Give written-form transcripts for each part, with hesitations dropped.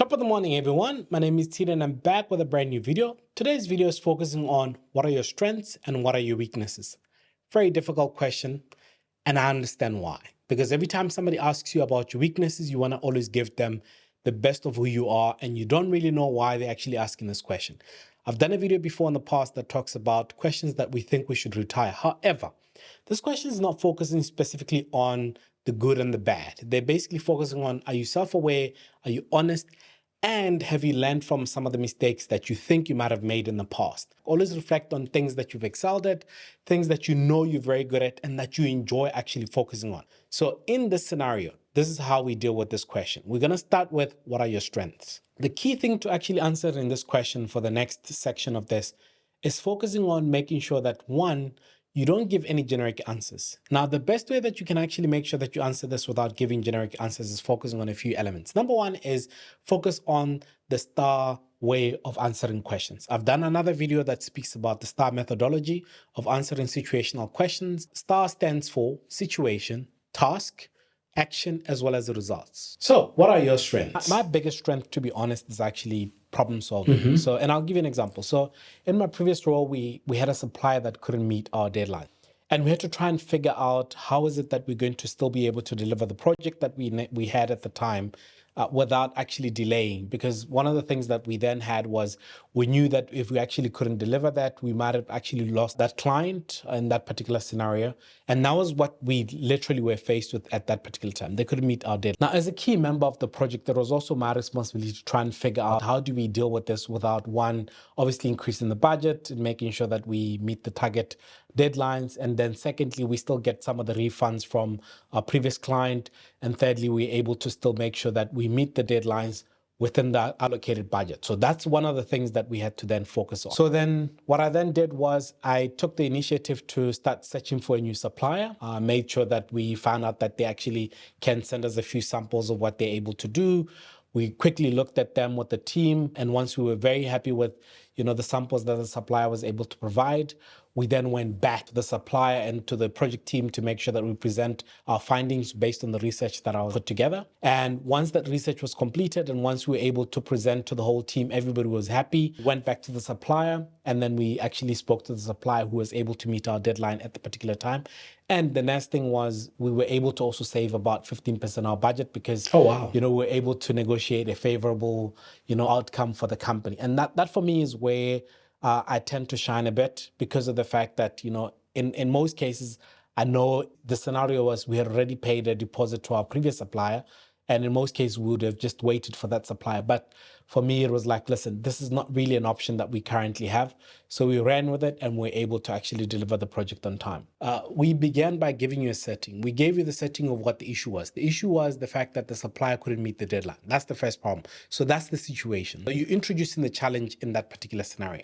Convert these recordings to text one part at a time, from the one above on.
Top of the morning, everyone. My name is Tshidi and I'm back with a brand new video. Today's video is focusing on what are your strengths and what are your weaknesses. Very difficult question, and I understand why. Because every time somebody asks you about your weaknesses, you want to always give them the best of who you are, and you don't really know why they're actually asking this question. I've done a video before in the past that talks about questions that we think we should retire. However, this question is not focusing specifically on the good and the bad. They're basically focusing on, are you self-aware? Are you honest? And have you learned from some of the mistakes that you think you might have made in the past? Always reflect on things that you've excelled at, things that you know you're very good at, and that you enjoy actually focusing on. So in this scenario, this is how we deal with this question. We're going to start with, what are your strengths? The key thing to actually answer in this question for the next section of this is focusing on making sure that, one, you don't give any generic answers. Now, the best way that you can actually make sure that you answer this without giving generic answers is focusing on a few elements. Number one is focus on the STAR way of answering questions. I've done another video that speaks about the STAR methodology of answering situational questions. STAR stands for situation, task, action, as well as the results. So what are your strengths? My biggest strength, to be honest, is actually problem solving. So, and I'll give you an example. So in my previous role, we had a supplier that couldn't meet our deadline. And we had to try and figure out how is it that we're going to still be able to deliver the project that we had at the time without actually delaying. Because one of the things that we then had was, we knew that if we actually couldn't deliver that, we might have actually lost that client in that particular scenario. And that was what we literally were faced with at that particular time. They couldn't meet our deadline. Now, as a key member of the project, there was also my responsibility to try and figure out, how do we deal with this without, one, obviously increasing the budget and making sure that we meet the target deadlines, and then secondly, we still get some of the refunds from our previous client, and thirdly, we're able to still make sure that we meet the deadlines within the allocated budget. So that's one of the things that we had to then focus on. So then what I then did was, I took the initiative to start searching for a new supplier, made sure that we found out that they actually can send us a few samples of what they're able to do. We quickly looked at them with the team, and once we were very happy with, the samples that the supplier was able to provide, we then went back to the supplier and to the project team to make sure that we present our findings based on the research that I put together. And once that research was completed, and once we were able to present to the whole team, everybody was happy. We went back to the supplier, and then we actually spoke to the supplier who was able to meet our deadline at the particular time. And the next thing was, we were able to also save about 15% our budget, because we were able to negotiate a favorable outcome for the company. And that for me is where I tend to shine a bit, because of the fact that in most cases, I know the scenario was, we had already paid a deposit to our previous supplier, and in most cases, we would have just waited for that supplier. But for me, it was like, listen, this is not really an option that we currently have. So we ran with it, and we're able to actually deliver the project on time. We began by giving you a setting. We gave you the setting of what the issue was. The issue was the fact that the supplier couldn't meet the deadline. That's the first problem. So that's the situation. So you're introducing the challenge in that particular scenario.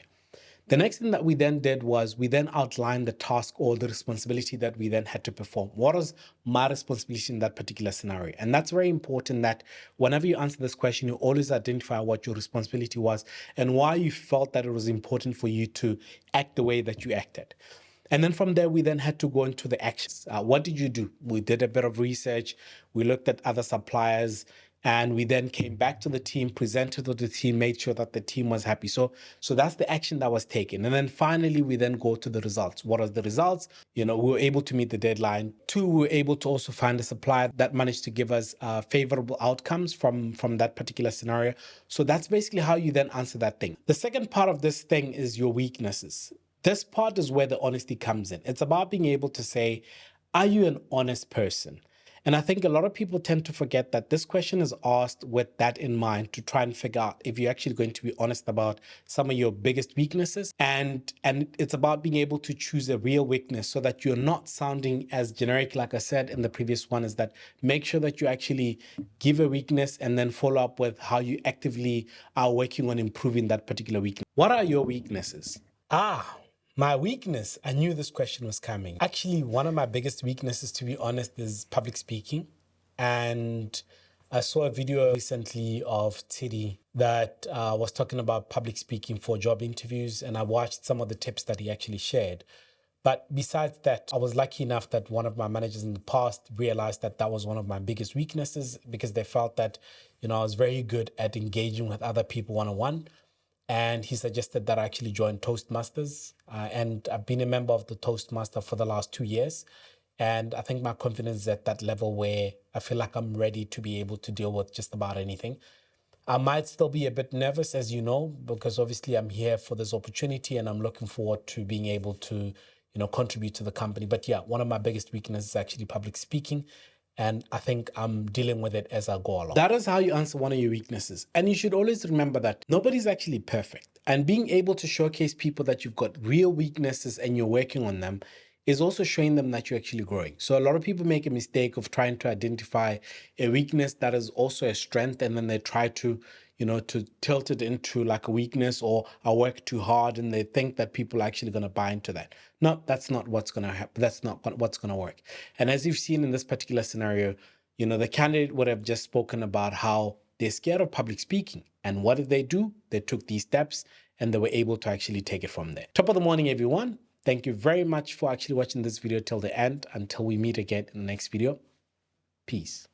The next thing that we then did was, we then outlined the task or the responsibility that we then had to perform. What was my responsibility in that particular scenario? And that's very important, that whenever you answer this question, you always identify what your responsibility was and why you felt that it was important for you to act the way that you acted. And then from there, we then had to go into the actions. What did you do? We did a bit of research. We looked at other suppliers, and we then came back to the team, presented to the team, made sure that the team was happy. So that's the action that was taken. And then finally, we then go to the results. What are the results? We were able to meet the deadline. Two, we were able to also find a supplier that managed to give us favorable outcomes from that particular scenario. So that's basically how you then answer that thing. The second part of this thing is your weaknesses. This part is where the honesty comes in. It's about being able to say, are you an honest person? And I think a lot of people tend to forget that this question is asked with that in mind, to try and figure out if you're actually going to be honest about some of your biggest weaknesses. And it's about being able to choose a real weakness, so that you're not sounding as generic. Like I said in the previous one, is that make sure that you actually give a weakness and then follow up with how you actively are working on improving that particular weakness. What are your weaknesses? My weakness, I knew this question was coming. Actually, one of my biggest weaknesses, to be honest, is public speaking. And I saw a video recently of Tshidi that was talking about public speaking for job interviews, and I watched some of the tips that he actually shared. But besides that, I was lucky enough that one of my managers in the past realized that that was one of my biggest weaknesses, because they felt that, I was very good at engaging with other people one-on-one. And he suggested that I actually join Toastmasters. And I've been a member of the Toastmaster for the last 2 years. And I think my confidence is at that level where I feel like I'm ready to be able to deal with just about anything. I might still be a bit nervous, as you know, because obviously I'm here for this opportunity and I'm looking forward to being able to, contribute to the company. But yeah, one of my biggest weaknesses is actually public speaking. And I think I'm dealing with it as I go along. That is how you answer one of your weaknesses. And you should always remember that nobody's actually perfect. And being able to showcase people that you've got real weaknesses and you're working on them is also showing them that you're actually growing. So a lot of people make a mistake of trying to identify a weakness that is also a strength, and then they try to, to tilt it into like a weakness, or I work too hard, and they think that people are actually going to buy into that. No, that's not what's going to happen. That's not what's going to work. And as you've seen in this particular scenario, the candidate would have just spoken about how they're scared of public speaking. And what did they do? They took these steps and they were able to actually take it from there. Top of the morning, everyone. Thank you very much for actually watching this video till the end. Until we meet again in the next video. Peace.